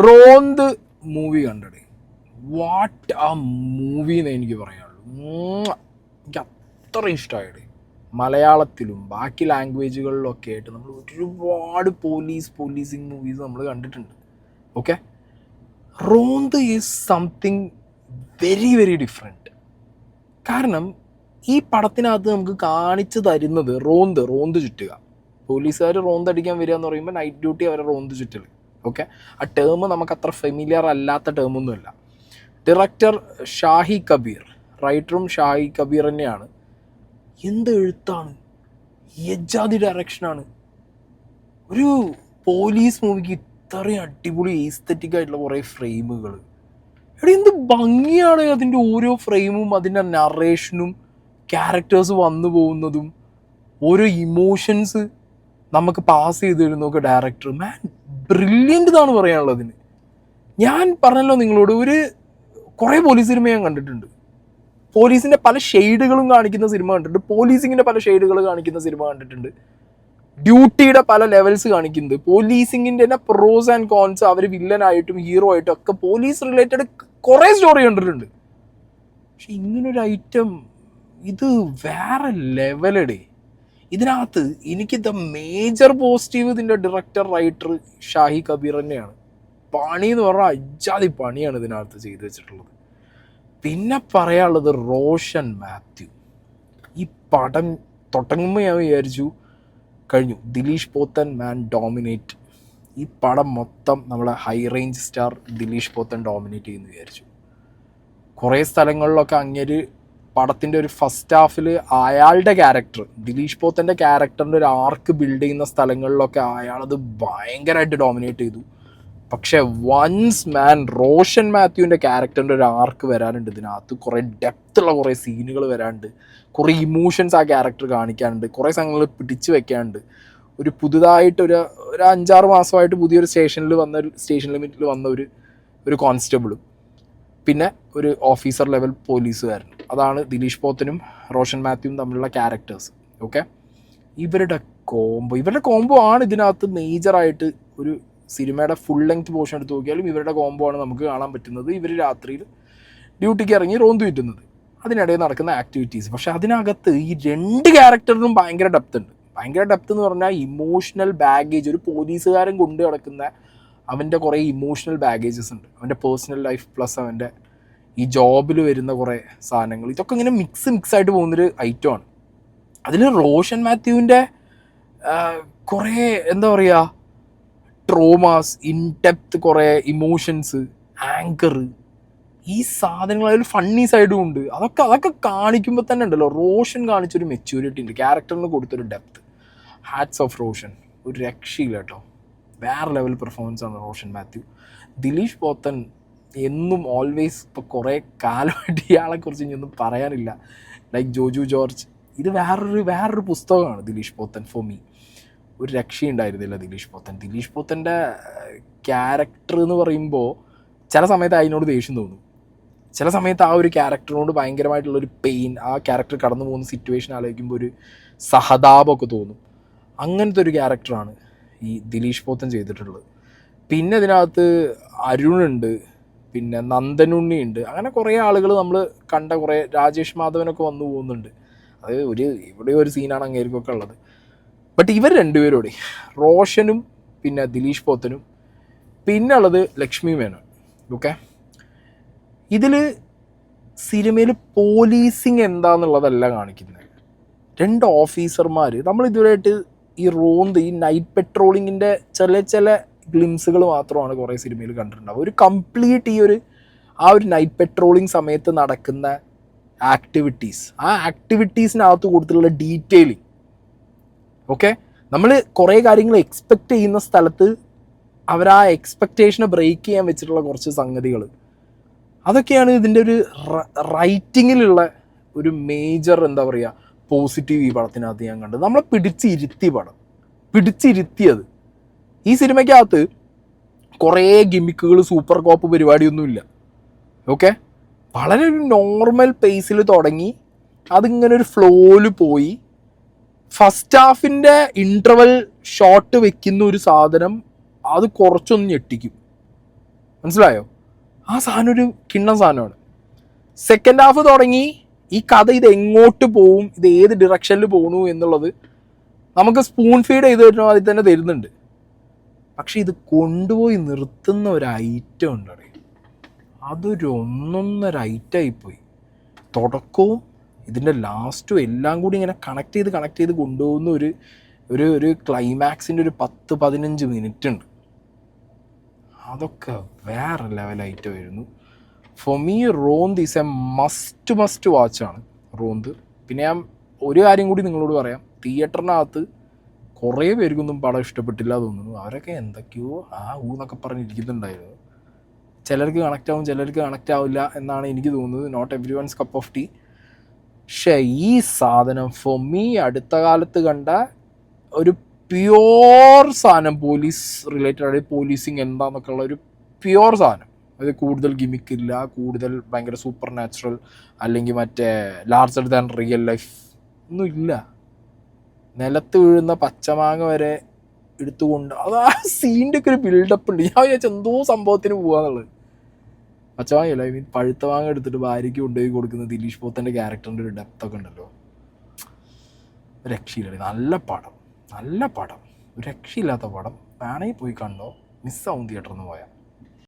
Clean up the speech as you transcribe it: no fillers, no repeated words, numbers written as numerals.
റോന്ത് movie കണ്ടടേ, what ആ movie എന്ന് എനിക്ക് പറയാനുള്ളൂ. എനിക്ക് അത്ര ഇഷ്ടമായിടേ. മലയാളത്തിലും ബാക്കി ലാംഗ്വേജുകളിലൊക്കെ ആയിട്ട് നമ്മൾ ഒരുപാട് പോലീസിങ് മൂവീസ് നമ്മൾ കണ്ടിട്ടുണ്ട്. Okay, Ronth is something very very different. കാരണം ഈ പടത്തിനകത്ത് നമുക്ക് കാണിച്ചു തരുന്നത് റോന്ത് ചുറ്റുക. പോലീസുകാർ റോന്ത് അടിക്കാൻ വരിക എന്ന് പറയുമ്പോൾ നൈറ്റ് ഡ്യൂട്ടി അവരെ റോന്ത് ചുറ്റൽ. ഓക്കെ, ആ ടേം നമുക്ക് അത്ര ഫെമിലിയർ അല്ലാത്ത ടേമൊന്നുമല്ല. ഡയറക്ടർ ഷാഹി കബീർ, റൈറ്ററും ഷാഹി കബീർ തന്നെയാണ്. എന്ത് എഴുത്താണ്, യജാതി ഡയറക്ഷനാണ്. ഒരു പോലീസ് മൂവിക്ക് ഇത്രയും അടിപൊളി ഈസ്തറ്റിക് ആയിട്ടുള്ള കുറേ ഫ്രെയിമുകൾ. എടാ എന്ത് ഭംഗിയാണ് അതിൻ്റെ ഓരോ ഫ്രെയിമും, അതിൻ്റെ നറേഷനും, ക്യാരക്ടേഴ്സ് വന്നു പോകുന്നതും, ഓരോ ഇമോഷൻസ് നമുക്ക് പാസ് ചെയ്ത് തരുന്നതൊക്കെ ഡയറക്ടർ മാൻ ബ്രില്യൻ്റ് എന്നാണ് പറയാനുള്ളതിന്. ഞാൻ പറഞ്ഞല്ലോ നിങ്ങളോട്, കുറേ പോലീസ് സിനിമ ഞാൻ കണ്ടിട്ടുണ്ട്. പോലീസിൻ്റെ പല ഷെയ്ഡുകളും കാണിക്കുന്ന സിനിമ കണ്ടിട്ടുണ്ട്, പോലീസിങ്ങിൻ്റെ പല ഷെയ്ഡുകൾ കാണിക്കുന്ന സിനിമ കണ്ടിട്ടുണ്ട്, ഡ്യൂട്ടിയുടെ പല ലെവൽസ് കാണിക്കുന്നത്, പോലീസിങ്ങിൻ്റെ തന്നെ പ്രോസ് ആൻഡ് കോൺസ്, അവർ വില്ലനായിട്ടും ഹീറോ ആയിട്ടും ഒക്കെ പോലീസ് റിലേറ്റഡ് കുറേ സ്റ്റോറി കണ്ടിട്ടുണ്ട്. പക്ഷെ ഇങ്ങനൊരു ഐറ്റം ഇത് വേറെ ലെവലടേ. ഇതിനകത്ത് എനിക്ക് ദ മേജർ പോസിറ്റീവ് ഇതിൻ്റെ ഡയറക്ടർ റൈറ്റർ ഷാഹി കബീർ തന്നെയാണ്. പണി എന്ന് പറഞ്ഞാൽ അജാതി പണിയാണ് ഇതിനകത്ത് ചെയ്തു വെച്ചിട്ടുള്ളത്. പിന്നെ പറയാനുള്ളത് റോഷൻ മാത്യു. ഈ പടം തുടങ്ങുമ്പോൾ ഞാൻ വിചാരിച്ചു കഴിഞ്ഞു, ദിലീഷ് പോത്തൻ മാൻ ഡോമിനേറ്റ്. ഈ പടം മൊത്തം നമ്മളെ high range star Dileesh Pothan dominate ചെയ്യുമെന്ന് വിചാരിച്ചു. കുറേ സ്ഥലങ്ങളിലൊക്കെ അങ്ങേര് പടത്തിൻ്റെ ഒരു ഫസ്റ്റ് ഹാഫിൽ അയാളുടെ ക്യാരക്ടർ, ദിലീഷ് പോത്തൻ്റെ ക്യാരക്ടറിൻ്റെ ഒരു ആർക്ക് ബിൽഡ് ചെയ്യുന്ന സ്ഥലങ്ങളിലൊക്കെ അയാളത് ഭയങ്കരമായിട്ട് ഡോമിനേറ്റ് ചെയ്തു. പക്ഷേ വൺസ് മാൻ റോഷൻ മാത്യുവിൻ്റെ ക്യാരക്ടറിൻ്റെ ഒരു ആർക്ക് വരാനുണ്ട് ഇതിനകത്ത്. കുറേ ഡെപ്തുള്ള കുറേ സീനുകൾ വരാനുണ്ട്, കുറേ ഇമോഷൻസ് ആ ക്യാരക്ടർ കാണിക്കാനുണ്ട്, കുറേ സംഗതികൾ പിടിച്ചു വെക്കാനുണ്ട്. ഒരു പുതുതായിട്ട് ഒരു 5-6 മാസമായിട്ട് പുതിയൊരു സ്റ്റേഷൻ ലിമിറ്റിൽ വന്ന ഒരു കോൺസ്റ്റബിളും പിന്നെ ഒരു ഓഫീസർ ലെവൽ പോലീസുകാരൻ. അതാണ് ദിലീഷ് പോത്തനും റോഷൻ മാത്യുവും തമ്മിലുള്ള ക്യാരക്ടേഴ്സ്. ഓക്കെ, ഇവരുടെ കോംബോ ആണ് ഇതിനകത്ത് മേജറായിട്ട്. ഒരു സിനിമയുടെ ഫുൾ ലെങ്ത് പോർഷൻ എടുത്ത് നോക്കിയാലും ഇവരുടെ കോംബോ ആണ് നമുക്ക് കാണാൻ പറ്റുന്നത്. ഇവർ രാത്രിയിൽ ഡ്യൂട്ടിക്ക് ഇറങ്ങി റോന്ത് ചുറ്റുന്നത്, അതിനിടയിൽ നടക്കുന്ന ആക്ടിവിറ്റീസ്. പക്ഷെ അതിനകത്ത് ഈ 2 ക്യാരക്ടറിനും ഭയങ്കര ഡെപ്ത് ഉണ്ട്. ഭയങ്കര ഡെപ്ത് എന്ന് പറഞ്ഞാൽ ഇമോഷണൽ ബാഗേജ്, ഒരു പോലീസുകാരൻ കൊണ്ട് നടക്കുന്ന അവൻ്റെ കുറേ ഇമോഷണൽ ബാഗേജസ് ഉണ്ട്. അവൻ്റെ പേഴ്സണൽ ലൈഫ് പ്ലസ് അവൻ്റെ ഈ ജോബിൽ വരുന്ന കുറേ സാധനങ്ങൾ, ഇതൊക്കെ ഇങ്ങനെ മിക്സ് ആയിട്ട് പോകുന്നൊരു ഐറ്റമാണ്. അതിൽ റോഷൻ മാത്യുവിൻ്റെ കുറേ എന്താ പറയുക ട്രോമാസ്, ഇൻഡെപ്ത് കുറേ ഇമോഷൻസ്, ആങ്കർ, ഈ സാധനങ്ങൾ അതിൽ ഫണ്ണി സൈഡും ഉണ്ട്. അതൊക്കെ കാണിക്കുമ്പോൾ തന്നെ ഉണ്ടല്ലോ റോഷൻ കാണിച്ചൊരു മെച്യൂരിറ്റി ഉണ്ട്, ക്യാരക്ടറിന് കൊടുത്തൊരു ഡെപ്ത്. ഹാറ്റ്സ് ഓഫ് റോഷൻ, ഒരു രക്ഷയില്ല കേട്ടോ. വേറെ ലെവൽ പെർഫോമൻസ് ആണ് റോഷൻ മാത്യു. ദിലീഷ് പോത്തൻ എന്നും ഓൾവേസ്, ഇപ്പോൾ കുറേ കാലമായിട്ട് ഇയാളെക്കുറിച്ച് ഇനിയൊന്നും പറയാനില്ല. ലൈക്ക് ജോജു ജോർജ്, ഇത് വേറൊരു പുസ്തകമാണ് ദിലീഷ് പോത്തൻ. ഫോർ മീ ഒരു രക്ഷയുണ്ടായിരുന്നില്ല ദിലീഷ് പോത്തൻ്റെ ക്യാരക്ടർ എന്ന് പറയുമ്പോൾ ചില സമയത്ത് അതിനോട് ദേഷ്യം തോന്നും, ചില സമയത്ത് ആ ഒരു ക്യാരക്ടറിനോട് ഭയങ്കരമായിട്ടുള്ളൊരു പെയിൻ, ആ ക്യാരക്ടർ കടന്നു പോകുന്ന സിറ്റുവേഷൻ ആലോചിക്കുമ്പോൾ ഒരു സഹതാപമൊക്കെ തോന്നും. അങ്ങനത്തെ ഒരു ക്യാരക്ടറാണ് ഈ ദിലീഷ് പോത്തൻ ചെയ്തിട്ടുള്ളത്. പിന്നെ ഇതിനകത്ത് അരുണുണ്ട്, പിന്നെ നന്ദനുണ്ണി ഉണ്ട്, അങ്ങനെ കുറേ ആളുകൾ നമ്മൾ കണ്ട കുറേ, രാജേഷ് മാധവനൊക്കെ വന്നു പോകുന്നുണ്ട്. അത് ഇവിടെ ഒരു സീനാണ് അങ്ങേർക്കൊക്കെ ഉള്ളത്. ബട്ട് ഇവർ രണ്ടുപേരോടെ, റോഷനും പിന്നെ ദിലീഷ് പോത്തനും, പിന്നെ ഉള്ളത് ലക്ഷ്മി മേനോൻ. ഓക്കെ, ഇതിൽ സിനിമയിൽ പോലീസിങ് എന്താണെന്നുള്ളതല്ല കാണിക്കുന്നത്. 2 ഓഫീസർമാർ, നമ്മൾ ഇതുവരെയായിട്ട് ഈ റോന്ത്, ഈ നൈറ്റ് പെട്രോളിങ്ങിൻ്റെ ചില ഗ്ലിംസുകൾ മാത്രമാണ് കുറേ സിനിമയിൽ കണ്ടിട്ടുണ്ടാവുക. ഒരു കംപ്ലീറ്റ് ആ ഒരു നൈറ്റ് പെട്രോളിങ് സമയത്ത് നടക്കുന്ന ആക്ടിവിറ്റീസ്, ആ ആക്ടിവിറ്റീസിനകത്ത് കൊടുത്തിട്ടുള്ള ഡീറ്റെയിലിംഗ്. ഓക്കെ, നമ്മൾ കുറേ കാര്യങ്ങൾ എക്സ്പെക്റ്റ് ചെയ്യുന്ന സ്ഥലത്ത് അവർ ആ എക്സ്പെക്റ്റേഷനെ ബ്രേക്ക് ചെയ്യാൻ വെച്ചിട്ടുള്ള കുറച്ച് സംഗതികൾ, അതൊക്കെയാണ് ഇതിൻ്റെ ഒരു റൈറ്റിങ്ങിലുള്ള ഒരു മേജർ എന്താ പറയുക പോസിറ്റീവ് ഈ പടത്തിനകത്ത് ഞാൻ കണ്ടത്. നമ്മളെ പിടിച്ചിരുത്തിയത്. ഈ സിനിമയ്ക്കകത്ത് കുറേ ഗിമിക്കുകൾ, സൂപ്പർ കോപ്പ് പരിപാടിയൊന്നുമില്ല. ഓക്കെ, വളരെ ഒരു നോർമൽ പേസിൽ തുടങ്ങി അതിങ്ങനെ ഒരു ഫ്ലോയിൽ പോയി ഫസ്റ്റ് ഹാഫിൻ്റെ ഇൻ്റർവൽ ഷോട്ട് വെക്കുന്ന ഒരു സാധനം അത് കുറച്ചൊന്ന് ഞെട്ടിക്കും. മനസ്സിലായോ? ആ സാധനം ഒരു കിണ്ണം സാധനമാണ്. സെക്കൻഡ് ഹാഫ് തുടങ്ങി ഈ കഥ ഇത് എങ്ങോട്ട് പോവും, ഇത് ഏത് ഡിറക്ഷനിൽ പോകണു എന്നുള്ളത് നമുക്ക് സ്പൂൺ ഫീഡ് ചെയ്ത് തരുന്ന അതിൽ തന്നെ തരുന്നുണ്ട്. പക്ഷെ ഇത് കൊണ്ടുപോയി നിർത്തുന്ന ഒരു ഐറ്റം ഉണ്ട്, അതൊരു ഒന്നൊന്നര ഐറ്റമായിപ്പോയി. തുടക്കവും ഇതിൻ്റെ ലാസ്റ്റും എല്ലാം കൂടി ഇങ്ങനെ കണക്ട് ചെയ്ത് കൊണ്ടുപോകുന്ന ഒരു ക്ലൈമാക്സിൻ്റെ ഒരു 10-15 മിനിറ്റ് ഉണ്ട്. അതൊക്കെ വേറെ ലെവലായിട്ടായിരുന്നു. For me Ronth is a must വാച്ചാണ് റോന്ത്. പിന്നെ ഞാൻ ഒരു കാര്യം കൂടി നിങ്ങളോട് പറയാം, തിയേറ്ററിനകത്ത് കുറേ പേർക്കൊന്നും പടം ഇഷ്ടപ്പെട്ടില്ല തോന്നുന്നു. അവരൊക്കെ എന്തൊക്കെയോ എന്നൊക്കെ പറഞ്ഞിരിക്കുന്നുണ്ടായിരുന്നു. ചിലർക്ക് കണക്റ്റ് ആവും, ചിലർക്ക് കണക്റ്റ് ആവില്ല എന്നാണ് എനിക്ക് തോന്നുന്നത്. Not every one's cup of tea. പക്ഷേ ഈ സാധനം ഫോർ മീ അടുത്ത കാലത്ത് കണ്ട ഒരു പ്യോർ സാധനം, പോലീസ് റിലേറ്റഡ്, പോലീസിങ് എന്താന്നൊക്കെ ഉള്ള ഒരു പ്യോർ സാധനം. അത് കൂടുതൽ ഗിമിക്കില്ല, കൂടുതൽ ഭയങ്കര സൂപ്പർ നാച്ചുറൽ അല്ലെങ്കിൽ മറ്റേ ലാർജർ ദാൻ റിയൽ ലൈഫ് ഒന്നും ഇല്ല. നിലത്ത് വീഴുന്ന പച്ചമാങ്ങ വരെ എടുത്തുകൊണ്ട് അത് ആ സീൻ്റെ ഒക്കെ ഒരു ബിൽഡപ്പ് ഉണ്ട്. ഞാൻ വിചാരിച്ച എന്തോ സംഭവത്തിന് പോവാന്നുള്ളത്. പച്ചമാങ്ങയല്ല, ഐ മീൻ പഴുത്ത മാങ്ങ എടുത്തിട്ട് ഭാര്യയ്ക്ക് കൊണ്ടുപോയി കൊടുക്കുന്ന ദിലീഷ് പോത്തൻ്റെ ക്യാരക്ടറിൻ്റെ ഒരു ഡെപ്തൊക്കെ ഉണ്ടല്ലോ, രക്ഷയില്ല. നല്ല പടം, ഒരു രക്ഷയില്ലാത്ത പടം. വേണമെങ്കിൽ പോയി കണ്ടോ, മിസ്സാവും തിയേറ്ററിൽ നിന്ന് പോയാൽ.